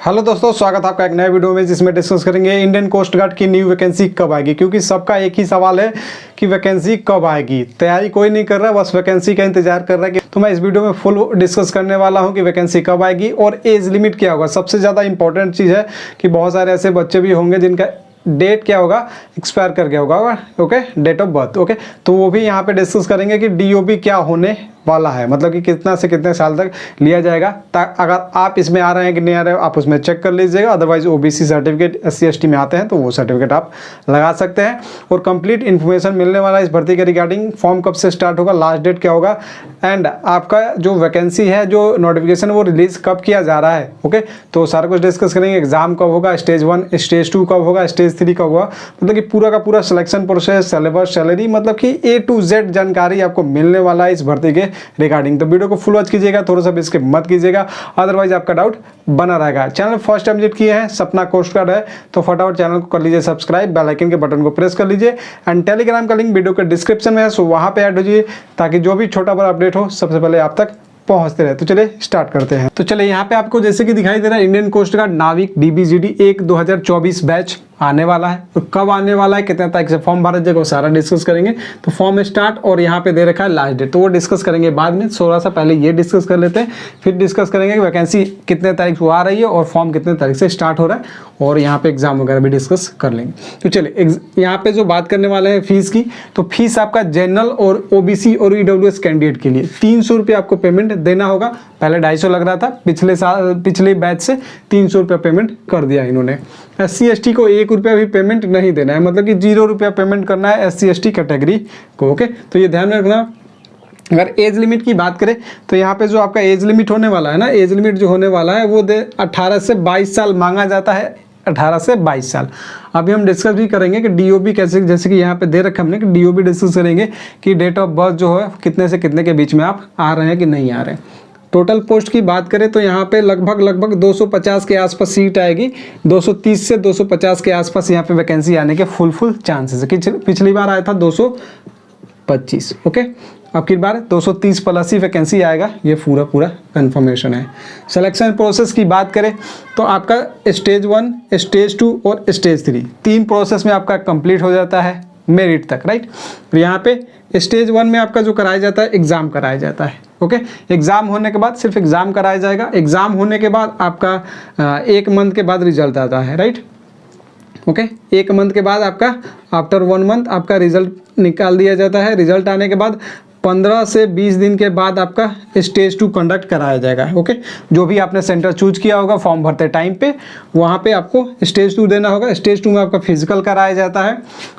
Hello दोस्तों, स्वागत है आपका एक नए वीडियो में जिसमें डिस्कस करेंगे इंडियन कोस्ट गार्ड की न्यू वैकेंसी कब आएगी। क्योंकि सबका एक ही सवाल है कि वैकेंसी कब आएगी। तैयारी कोई नहीं कर रहा, बस वैकेंसी का इंतजार कर रहा है। तो मैं इस वीडियो में फुल डिस्कस करने वाला हूं कि वैकेंसी कब आएगी और एज लिमिट क्या होगा। सबसे ज़्यादा इंपॉर्टेंट चीज़ है कि बहुत सारे ऐसे बच्चे भी होंगे जिनका डेट क्या होगा, एक्सपायर कर गया होगा। Okay, date of birth. Okay, तो वो भी यहाँ पे डिस्कस करेंगे कि डीओबी क्या होने वाला है, मतलब कि कितना से कितने साल तक लिया जाएगा। अगर आप इसमें आ रहे हैं कि नहीं आ रहे हो, आप उसमें चेक कर लीजिएगा। Otherwise OBC certificate, SC ST में आते हैं तो वो सर्टिफिकेट आप लगा सकते हैं। और कंप्लीट इन्फॉर्मेशन मिलने वाला है इस भर्ती के रिगार्डिंग। फॉर्म कब से स्टार्ट होगा, लास्ट डेट क्या होगा, एंड आपका जो वैकेंसी है, जो नोटिफिकेशन वो रिलीज कब किया जा रहा है। ओके, तो सारा कुछ डिस्कस करेंगे। एग्जाम कब होगा, स्टेज 1 स्टेज 2 कब होगा, स्टेज 3 कब होगा, मतलब कि पूरा का पूरा सिलेक्शन प्रोसेस, सिलेबस, सैलरी, मतलब कि A to Z जानकारी आपको मिलने वाला है इस भर्ती के रिगार्डिंग। तो वीडियो को फुल वॉच कीजिएगा, थोड़ा सा भी स्किप मत कीजिएगा, अदरवाइज आपका डाउट बना रहेगा। चैनल फर्स्ट टाइम विजिट किए हैं, सपना कोस्ट गार्ड है, तो फटाफट चैनल को कर लीजिए सब्सक्राइब, बेल आइकन के बटन को प्रेस कर लीजिए। एंड टेलीग्राम का लिंक वीडियो के डिस्क्रिप्शन में है, सो वहां पे ऐड हो जाइए ताकि जो भी छोटा बड़ा अपडेट हो सबसे पहले आप तक पहुंचते रहे। तो चलिए स्टार्ट करते हैं। तो चलिए यहाँ पे आपको जैसे कि दिखाई दे रहा है इंडियन कोस्ट गार्ड नाविक DBGD 1 2024 बैच आने वाला है। और कब आने वाला है, कितने तारीख से फॉर्म भरा जाएगा, वो सारा डिस्कस करेंगे। तो फॉर्म स्टार्ट और यहाँ पे दे रखा है लास्ट डेट, तो वो डिस्कस करेंगे बाद में। थोड़ा सा पहले ये डिस्कस कर लेते हैं, फिर डिस्कस करेंगे कि वैकेंसी कितने तारीख को आ रही है और फॉर्म कितने तारीख से स्टार्ट हो रहा है, और यहाँ पे एग्जाम वगैरह भी डिस्कस कर लेंगे। तो चलिए यहाँ पे जो बात करने वाले हैं फीस की, तो फीस आपका जनरल और OBC और EWS कैंडिडेट के लिए 300 रुपये आपको पेमेंट देना होगा। पहले 250 लग रहा था, पिछले बैच से 300 रुपये पेमेंट कर दिया इन्होंने। SC ST को 1 रुपया भी पेमेंट नहीं देना है, मतलब कि 0 रुपया पेमेंट करना है SC ST कैटेगरी को। ओके, तो ये ध्यान में रखना। अगर एज लिमिट की बात करें तो यहाँ पे जो आपका एज लिमिट होने वाला है ना, एज लिमिट जो होने वाला है वो 18 से 22 साल मांगा जाता है। 18 से 22 साल। अभी हम डिस्कस भी करेंगे कि DOB कैसे, जैसे कि यहाँ पे दे रखा हमने कि DOB डिस्कस करेंगे कि डेट ऑफ बर्थ जो है कितने से कितने के बीच में आप आ रहे हैं कि नहीं आ रहे हैं। टोटल पोस्ट की बात करें तो यहाँ पे लगभग 250 के आसपास सीट आएगी। 230 से 250 के आसपास यहाँ पे वैकेंसी आने के फुल चांसेस है। पिछली बार आया था 225। ओके, अब की बार 230 प्लस ही वैकेंसी आएगा, ये पूरा कंफर्मेशन है। सिलेक्शन प्रोसेस की बात करें तो आपका स्टेज 1, स्टेज 2 और स्टेज 3 तीन प्रोसेस में आपका कंप्लीट हो जाता है मेरिट तक, राइट। तो यहाँ पे स्टेज 1 में आपका जो कराया जाता है, एग्ज़ाम कराया जाता है। ओके, एग्ज़ाम होने के बाद सिर्फ एग्ज़ाम कराया जाएगा। एग्ज़ाम होने के बाद आपका 1 मंथ के बाद रिजल्ट आता है, राइट। ओके, 1 मंथ के बाद आपका आफ्टर 1 मंथ आपका रिजल्ट निकाल दिया जाता है। रिजल्ट आने के बाद 15 से 20 दिन के बाद आपका स्टेज 2 कंडक्ट कराया जाएगा। ओके, जो भी आपने सेंटर चूज किया होगा फॉर्म भरते टाइम पे, वहाँ पे आपको स्टेज 2 देना होगा। स्टेज 2 में आपका फिजिकल कराया जाता है,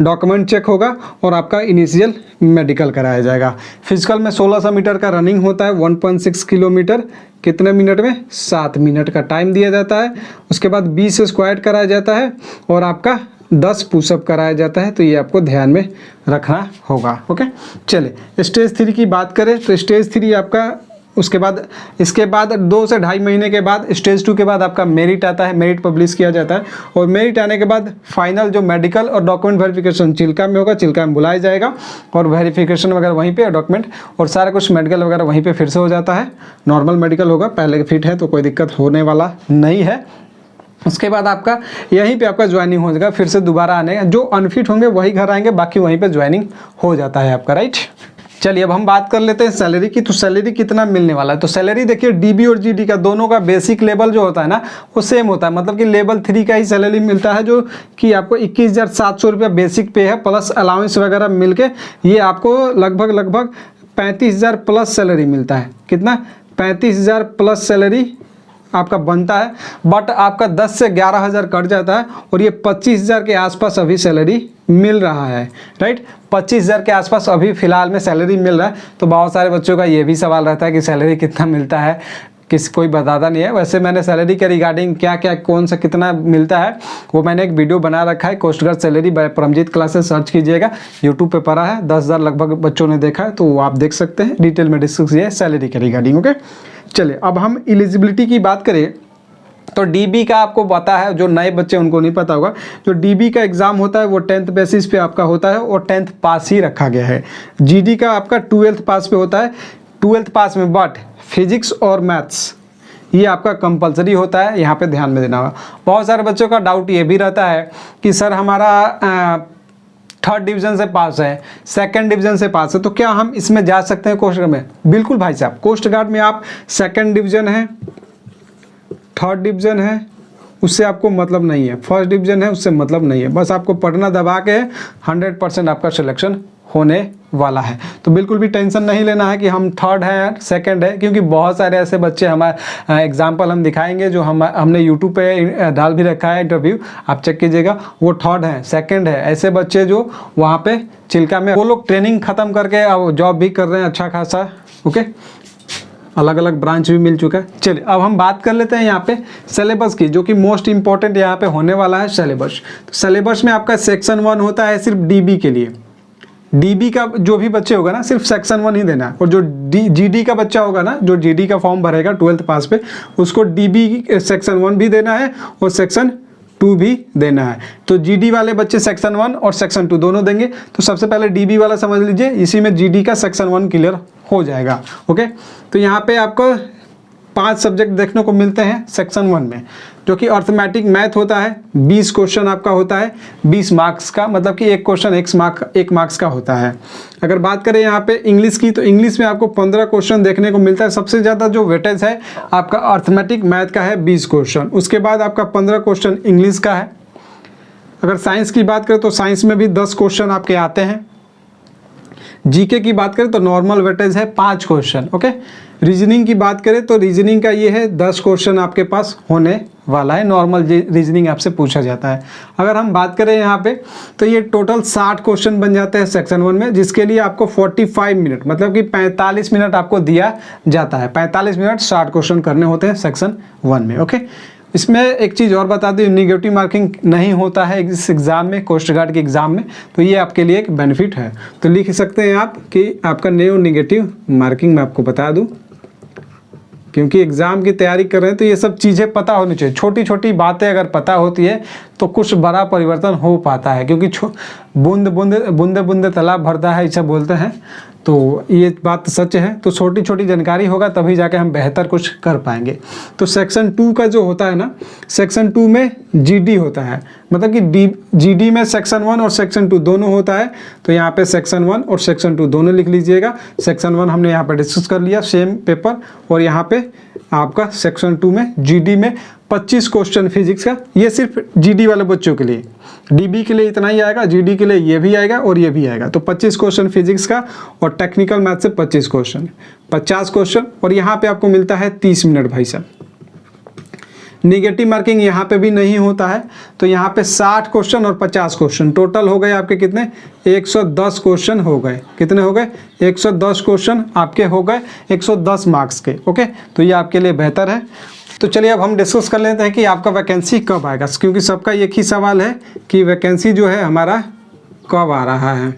डॉक्यूमेंट चेक होगा और आपका इनिशियल मेडिकल कराया जाएगा। फिजिकल में 1600 मीटर का रनिंग होता है, 1.6 किलोमीटर कितने मिनट में, 7 मिनट का टाइम दिया जाता है। उसके बाद 20 स्क्वाट कराया जाता है और आपका 10 पुशअप कराया जाता है। तो ये आपको ध्यान में रखना होगा। ओके, चलिए स्टेज 3 की बात करें तो स्टेज 3 आपका इसके बाद 2 से 2.5 महीने के बाद स्टेज 2 के बाद आपका मेरिट आता है। मेरिट पब्लिश किया जाता है और मेरिट आने के बाद फाइनल जो मेडिकल और डॉक्यूमेंट वेरिफिकेशन चिल्का में होगा, चिल्का में बुलाया जाएगा और वेरिफिकेशन वगैरह वहीं पे, डॉक्यूमेंट और सारा कुछ मेडिकल वगैरह वहीं पे फिर से हो जाता है। नॉर्मल मेडिकल होगा, पहले फिट है तो कोई दिक्कत होने वाला नहीं है। उसके बाद आपका यहीं पे आपका ज्वाइनिंग हो जाएगा। फिर से दोबारा आने, जो अनफिट होंगे वही घर आएंगे, बाकी वहीं पे ज्वाइनिंग हो जाता है आपका, राइट। चलिए अब हम बात कर लेते हैं सैलरी की। तो सैलरी कितना मिलने वाला है, तो सैलरी देखिए DB और GD का दोनों का बेसिक लेवल जो होता है ना वो सेम होता है, मतलब कि लेवल 3 का ही सैलरी मिलता है, जो कि आपको 21,700 रुपया बेसिक पे है, प्लस अलाउंस वगैरह मिलके ये आपको लगभग 35,000 प्लस सैलरी मिलता है। कितना, 35,000 प्लस सैलरी आपका बनता है। बट आपका 10 से 11,000 कट जाता है और ये 25,000 के आसपास अभी सैलरी मिल रहा है, राइट। 25,000 के आसपास अभी फिलहाल में सैलरी मिल रहा है। तो बहुत सारे बच्चों का ये भी सवाल रहता है कि सैलरी कितना मिलता है, कोई बताता नहीं है। वैसे मैंने सैलरी के रिगार्डिंग क्या कौन सा कितना मिलता है वो मैंने एक वीडियो बना रखा है, coast guard salary by Paramjeet classes, search कीजिएगा, यूट्यूब पे पड़ा है। 10,000 लगभग बच्चों ने देखा है, तो वो आप देख सकते हैं। डिटेल में डिस्कस किया है सैलरी के रिगार्डिंग। ओके, चलिए अब हम एलिजिबिलिटी की बात करें तो DB का आपको पता है, जो नए बच्चे उनको नहीं पता होगा, जो DB का एग्ज़ाम होता है वो 10th बेसिस पे आपका होता है और 10th पास ही रखा गया है। GD का आपका 12th पास पे होता है, 12th पास में बट फिजिक्स और मैथ्स ये आपका कंपलसरी होता है, यहाँ पे ध्यान में देना होगा। बहुत सारे बच्चों का डाउट ये भी रहता है कि सर हमारा 3rd डिवीज़न से पास है, 2nd डिवीज़न से पास है, तो क्या हम इसमें जा सकते हैं कोस्ट गार्ड में? बिल्कुल भाई साहब, कोस्ट गार्ड में आप 2nd डिवीज़न है, 3rd डिवीज़न है, उससे आपको मतलब नहीं है, 1st डिवीज़न है, उससे मतलब नहीं है, बस आपको पढ़ना दबा के 100% आपका सिलेक्शन होने वाला है। तो बिल्कुल भी टेंशन नहीं लेना है कि हम 3rd है 2nd है, क्योंकि बहुत सारे ऐसे बच्चे हमारे एग्जाम्पल हम दिखाएंगे जो हमने यूट्यूब पे डाल भी रखा है इंटरव्यू, आप चेक कीजिएगा, वो 3rd है 2nd है, ऐसे बच्चे जो वहाँ पे चिल्का में वो लोग ट्रेनिंग ख़त्म करके अब जॉब भी कर रहे हैं अच्छा खासा। ओके, अलग अलग ब्रांच भी मिल चुका है। चलिए अब हम बात कर लेते हैं यहाँ पे सिलेबस की, जो कि मोस्ट इंपॉर्टेंट यहाँ पे होने वाला है सिलेबस। तो सिलेबस में आपका सेक्शन 1 होता है सिर्फ डीबी के लिए, डीबी का जो भी बच्चे होगा ना सिर्फ सेक्शन 1 ही देना है, और जो जीडी का बच्चा होगा ना, जो जीडी का फॉर्म भरेगा 12th पास पे, उसको डीबी सेक्शन 1 भी देना है और सेक्शन 2 भी देना है। तो जीडी वाले बच्चे सेक्शन 1 और सेक्शन 2 दोनों देंगे। तो सबसे पहले डीबी वाला समझ लीजिए, इसी में जीडी का सेक्शन 1 क्लियर हो जाएगा। ओके, तो यहाँ पे आपको 5 सब्जेक्ट देखने को मिलते हैं सेक्शन 1 में, जो कि अर्थमेटिक मैथ होता है, 20 क्वेश्चन आपका होता है 20 मार्क्स का, मतलब कि एक क्वेश्चन 1 मार्क्स का होता है। अगर बात करें यहाँ पे इंग्लिश की, तो इंग्लिश में आपको 15 क्वेश्चन देखने को मिलता है। सबसे ज़्यादा जो वेटेज है आपका अर्थमेटिक मैथ का है 20 क्वेश्चन, उसके बाद आपका 15 क्वेश्चन इंग्लिश का है। अगर साइंस की बात करें तो साइंस में भी 10 क्वेश्चन आपके आते हैं। जीके की बात करें तो नॉर्मल वेटेज है 5 क्वेश्चन। ओके, रीजनिंग की बात करें तो रीजनिंग का ये है 10 क्वेश्चन आपके पास होने वाला है, नॉर्मल रीजनिंग आपसे पूछा जाता है। अगर हम बात करें यहाँ पे तो ये टोटल 60 क्वेश्चन बन जाते हैं सेक्शन 1 में, जिसके लिए आपको 45 मिनट मतलब कि 45 मिनट आपको दिया जाता है। 45 मिनट 60 क्वेश्चन करने होते हैं सेक्शन 1 में। ओके, इसमें एक चीज़ और बता दूँ, निगेटिव मार्किंग नहीं होता है इस एग्ज़ाम में, कोस्ट गार्ड के एग्ज़ाम में, तो ये आपके लिए एक बेनिफिट है। तो लिख सकते हैं आप कि आपका नेगेटिव मार्किंग मैं आपको बता दूँ, क्योंकि एग्ज़ाम की तैयारी कर रहे हैं तो ये सब चीज़ें पता होनी चाहिए। छोटी छोटी बातें अगर पता होती है तो कुछ बड़ा परिवर्तन हो पाता है, क्योंकि बूंद बूंदे तालाब भरता है ऐसा बोलते हैं, तो ये बात सच है। तो छोटी छोटी जानकारी होगा तभी जाके हम बेहतर कुछ कर पाएंगे। तो सेक्शन 2 का जो होता है ना, सेक्शन 2 में जीडी होता है, मतलब कि जीडी में सेक्शन 1 और सेक्शन 2 दोनों होता है। तो यहाँ पे सेक्शन 1 और सेक्शन 2 दोनों लिख लीजिएगा। सेक्शन 1 हमने यहाँ पे डिस्कस कर लिया सेम पेपर, और यहाँ पे आपका सेक्शन 2 में जीडी में 25 क्वेश्चन फिजिक्स का, ये सिर्फ जीडी वाले बच्चों के लिए। डीबी के लिए इतना ही आएगा, जीडी के लिए ये भी आएगा और ये भी आएगा। तो 25 क्वेश्चन फिजिक्स का, और टेक्निकल मैथ से 25 क्वेश्चन, 50 क्वेश्चन, और यहाँ पे आपको मिलता है 30 मिनट भाई साहब। निगेटिव मार्किंग यहाँ पे भी नहीं होता है। तो यहाँ पे 60 क्वेश्चन और 50 क्वेश्चन, टोटल हो गए आपके कितने, 110 क्वेश्चन हो गए। कितने हो गए, 110 क्वेश्चन आपके हो गए 110 मार्क्स के। ओके, तो ये आपके लिए बेहतर है। तो चलिए अब हम डिस्कस कर लेते हैं कि आपका वैकेंसी कब आएगा, क्योंकि सबका एक ही सवाल है कि वैकेंसी जो है हमारा कब आ रहा है।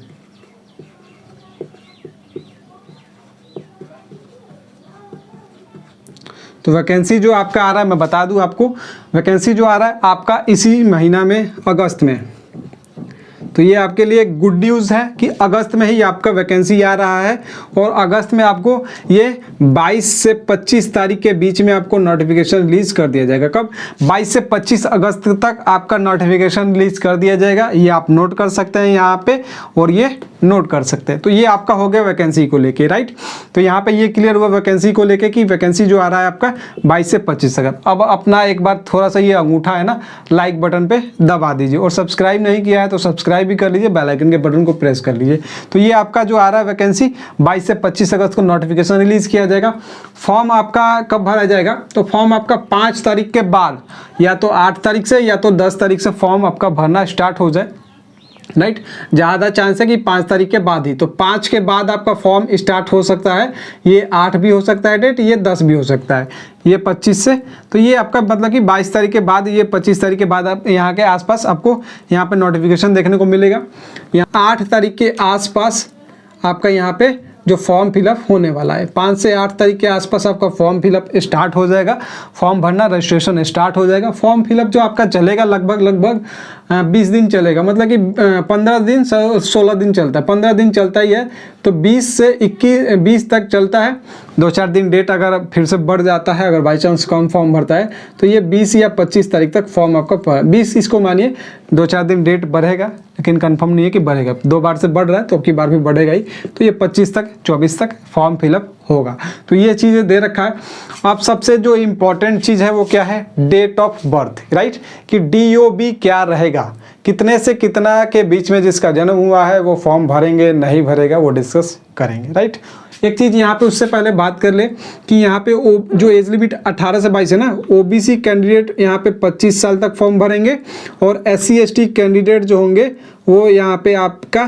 तो वैकेंसी जो आपका आ रहा है मैं बता दूं आपको, वैकेंसी जो आ रहा है आपका इसी महीना में, अगस्त में। तो ये आपके लिए गुड न्यूज़ है कि अगस्त में ही आपका वैकेंसी आ रहा है, और अगस्त में आपको ये 22 से 25 तारीख के बीच में आपको नोटिफिकेशन रिलीज कर दिया जाएगा। कब, 22 से 25 अगस्त तक आपका नोटिफिकेशन रिलीज कर दिया जाएगा। ये आप नोट कर सकते हैं यहाँ पे, और ये नोट कर सकते हैं। तो ये आपका हो गया वैकेंसी को लेके, राइट। तो यहाँ पे ये क्लियर हुआ वैकेंसी को लेके कि वैकेंसी जो आ रहा है आपका 22 से 25 अगस्त। अब अपना एक बार थोड़ा सा ये अंगूठा है ना, लाइक बटन पे दबा दीजिए, और सब्सक्राइब नहीं किया है तो सब्सक्राइब भी कर लीजिए, बेल आइकन के बटन को प्रेस कर लीजिए। तो ये आपका जो आ रहा है वैकेंसी 22 से 25 अगस्त को नोटिफिकेशन रिलीज किया जाएगा। फॉर्म आपका कब भरा जाएगा, तो फॉर्म आपका 5 तारीख के बाद, या तो 8 तारीख से या तो 10 तारीख से फॉर्म आपका भरना स्टार्ट हो जाए, राइट। ज़्यादा चांस है कि 5 तारीख के बाद ही, तो 5 के बाद आपका फॉर्म स्टार्ट हो सकता है। ये 8 भी हो सकता है डेट, ये 10 भी हो सकता है, ये 25 से। तो ये आपका मतलब कि 22 तारीख के बाद, ये 25 तारीख के बाद आप यहाँ के आसपास आपको यहाँ पे नोटिफिकेशन देखने को मिलेगा। यहाँ 8 तारीख के आसपास आपका यहाँ पे जो फॉर्म फिलअप होने वाला है, 5 से 8 तारीख के आसपास आपका फॉर्म फिलअप स्टार्ट हो जाएगा। फॉर्म भरना, रजिस्ट्रेशन स्टार्ट हो जाएगा। फॉर्म फिलअप जो आपका चलेगा लगभग 20 दिन चलेगा, मतलब कि 15 दिन 16 दिन चलता है, 15 दिन चलता ही है। तो 20 से 20 तक चलता है, 2-4 दिन डेट अगर फिर से बढ़ जाता है, अगर बाई चांस कम फॉर्म भरता है तो ये 20 या 25 तारीख तक फॉर्म आपका 20 इसको मानिए 2-4 दिन डेट बढ़ेगा, लेकिन कंफर्म नहीं है कि बढ़ेगा। 2 बार से बढ़ रहा है तो अब की बार भी बढ़ेगा ही। तो ये 25 तक 24 तक फॉर्म फिलअप होगा। तो ये चीज़ें दे रखा है। अब सबसे जो इम्पोर्टेंट चीज़ है वो क्या है, डेट ऑफ बर्थ, राइट, कि DOB क्या रहेगा, कितने से कितना के बीच में जिसका जन्म हुआ है वो फॉर्म भरेंगे नहीं भरेगा वो डिस्कस करेंगे, राइट। एक चीज़ यहाँ पे उससे पहले बात कर ले कि यहाँ पे जो एज लिमिट 18 से 22 है ना, OBC कैंडिडेट यहाँ पे 25 साल तक फॉर्म भरेंगे और SC ST कैंडिडेट जो होंगे वो यहाँ पे आपका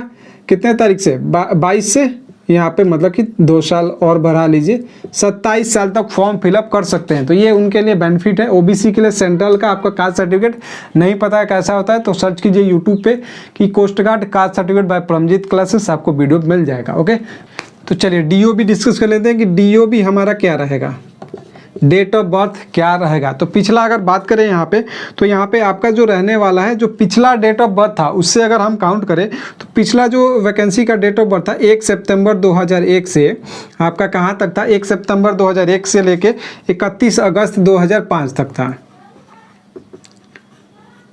कितने तारीख से 22 से यहाँ पे मतलब कि 2 साल और बढ़ा लीजिए 27 साल तक फॉर्म फिलअप कर सकते हैं। तो ये उनके लिए बेनिफिट है। OBC के लिए सेंट्रल का आपका कास्ट सर्टिफिकेट नहीं पता है कैसा होता है तो सर्च कीजिए यूट्यूब पे कि coast guard caste certificate by Paramjeet classes, आपको वीडियो मिल जाएगा। ओके, तो चलिए DOB डिस्कस कर लेते हैं कि DOB हमारा क्या रहेगा, डेट ऑफ बर्थ क्या रहेगा। तो पिछला अगर बात करें यहाँ पे तो यहाँ पे आपका जो रहने वाला है, जो पिछला डेट ऑफ बर्थ था उससे अगर हम काउंट करें तो पिछला जो वैकेंसी का डेट ऑफ बर्थ था 1 सितंबर 2001 से आपका कहाँ तक था, 1 सितंबर 2001 से लेके 31 अगस्त 2005 तक था।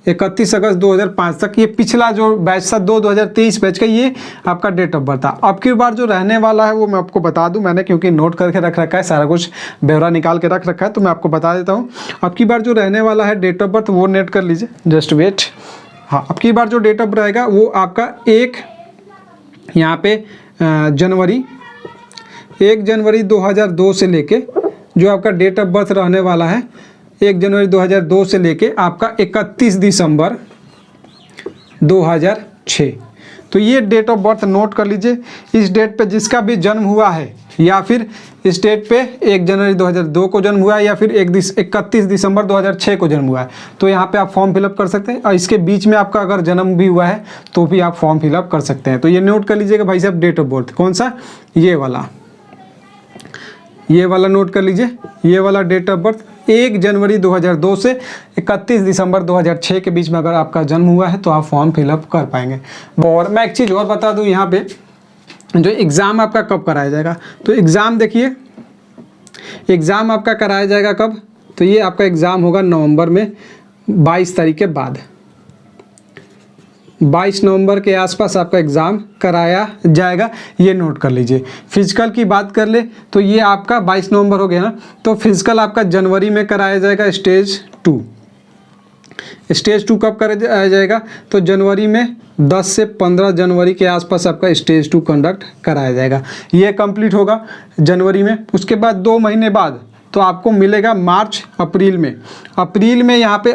31 अगस्त 2005 तक ये पिछला जो बैच था 2023 बैच का ये आपका डेट ऑफ बर्थ था। अब की बार जो रहने वाला है वो मैं आपको बता दूं, मैंने क्योंकि नोट करके रख रखा है, सारा कुछ ब्यौरा निकाल के रख रखा है तो मैं आपको बता देता हूं। अब की बार जो रहने वाला है डेट ऑफ बर्थ वो नोट कर लीजिए, जस्ट वेट। हाँ, अब की बार जो डेट ऑफ बर्थ रहेगा वो आपका 1 यहाँ पे जनवरी 1 जनवरी 2002 से लेके जो आपका डेट ऑफ बर्थ रहने वाला है 1 जनवरी 2002 से लेके आपका 31 दिसंबर 2006। तो ये डेट ऑफ बर्थ नोट कर लीजिए। इस डेट पे जिसका भी जन्म हुआ है या फिर इस डेट पे 1 जनवरी 2002 को जन्म हुआ है या फिर 31 दिसंबर 2006 को जन्म हुआ है तो यहाँ पे आप फॉर्म फिलअप कर सकते हैं। और इसके बीच में आपका अगर जन्म भी हुआ है तो भी आप फॉर्म फिलअप कर सकते हैं। तो ये नोट कर लीजिएगा भाई साहब, डेट ऑफ बर्थ कौन सा, ये वाला नोट कर लीजिए। ये वाला डेट ऑफ बर्थ 1 जनवरी 2002 से 31 दिसंबर 2006 के बीच में अगर आपका जन्म हुआ है तो आप फॉर्म फिलअप कर पाएंगे। और मैं एक चीज़ और बता दूं, यहाँ पे जो एग्ज़ाम आपका कब कराया जाएगा, तो एग्ज़ाम देखिए, एग्ज़ाम आपका कराया जाएगा कब, तो ये आपका एग्ज़ाम होगा नवंबर में 22 तारीख के बाद। 22 नवंबर के आसपास आपका एग्ज़ाम कराया जाएगा, ये नोट कर लीजिए। फिजिकल की बात कर ले तो ये आपका 22 नवंबर हो गया ना, तो फिजिकल आपका जनवरी में कराया जाएगा स्टेज 2। स्टेज 2 कब कराया जाएगा, तो जनवरी में 10 से 15 जनवरी के आसपास आपका स्टेज 2 कंडक्ट कराया जाएगा। ये कंप्लीट होगा जनवरी में। उसके बाद 2 महीने बाद तो आपको मिलेगा मार्च अप्रैल में। अप्रैल में यहाँ पे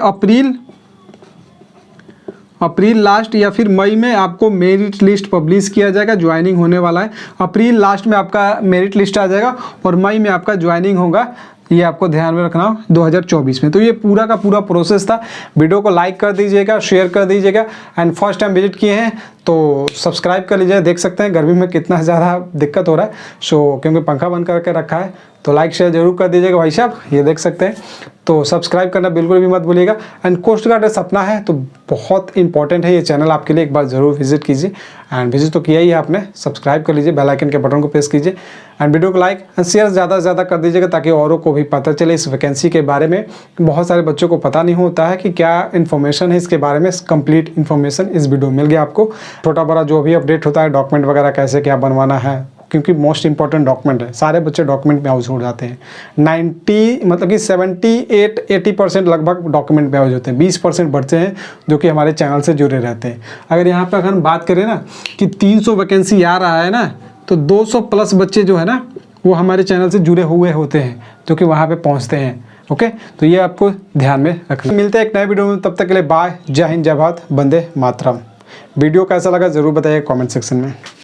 अप्रैल लास्ट या फिर मई में आपको मेरिट लिस्ट पब्लिश किया जाएगा, ज्वाइनिंग होने वाला है। अप्रैल लास्ट में आपका मेरिट लिस्ट आ जाएगा और मई में आपका ज्वाइनिंग होगा, ये आपको ध्यान में रखना 2024 में। तो ये पूरा का पूरा प्रोसेस था। वीडियो को लाइक कर दीजिएगा, शेयर कर दीजिएगा एंड फर्स्ट टाइम विजिट किए हैं तो सब्सक्राइब कर लीजिए। देख सकते हैं गर्मी में कितना ज़्यादा दिक्कत हो रहा है, क्योंकि पंखा बंद करके रखा है, तो लाइक शेयर जरूर कर दीजिएगा भाई साहब। ये देख सकते हैं, तो सब्सक्राइब करना बिल्कुल भी मत भूलिएगा। एंड कोस्ट गार्ड सपना है तो बहुत इंपॉर्टेंट है ये चैनल आपके लिए, एक बार ज़रूर विजिट कीजिए। एंड विजिट तो किया ही है आपने, सब्सक्राइब कर लीजिए, बेल आइकन के बटन को प्रेस कीजिए एंड वीडियो को लाइक एंड शेयर ज़्यादा से ज़्यादा कर दीजिएगा ताकि औरों को भी पता चले इस वैकेंसी के बारे में। बहुत सारे बच्चों को पता नहीं होता है कि क्या इन्फॉर्मेशन है इसके बारे में। कंप्लीट इन्फॉर्मेशन इस वीडियो में मिल गया आपको। छोटा बड़ा जो भी अपडेट होता है, डॉक्यूमेंट वगैरह कैसे क्या बनवाना है, क्योंकि मोस्ट इंपॉर्टेंट डॉक्यूमेंट है, सारे बच्चे डॉक्यूमेंट में हाउस हो जाते हैं। 78-80% लगभग डॉक्यूमेंट में हाउस होते हैं, 20% बच्चे हैं जो कि हमारे चैनल से जुड़े रहते हैं। अगर यहाँ पर अगर हम बात करें ना कि 300 वैकेंसी आ रहा है ना, तो 200 प्लस बच्चे जो है ना वो हमारे चैनल से जुड़े हुए होते हैं जो कि वहाँ पे पहुँचते हैं। ओके, तो ये आपको ध्यान में रखना। मिलते हैं एक नए वीडियो में, तब तक के लिए बाय, जय हिंद, जय भारत, वंदे मातरम। वीडियो कैसा लगा ज़रूर बताइए कमेंट सेक्शन में।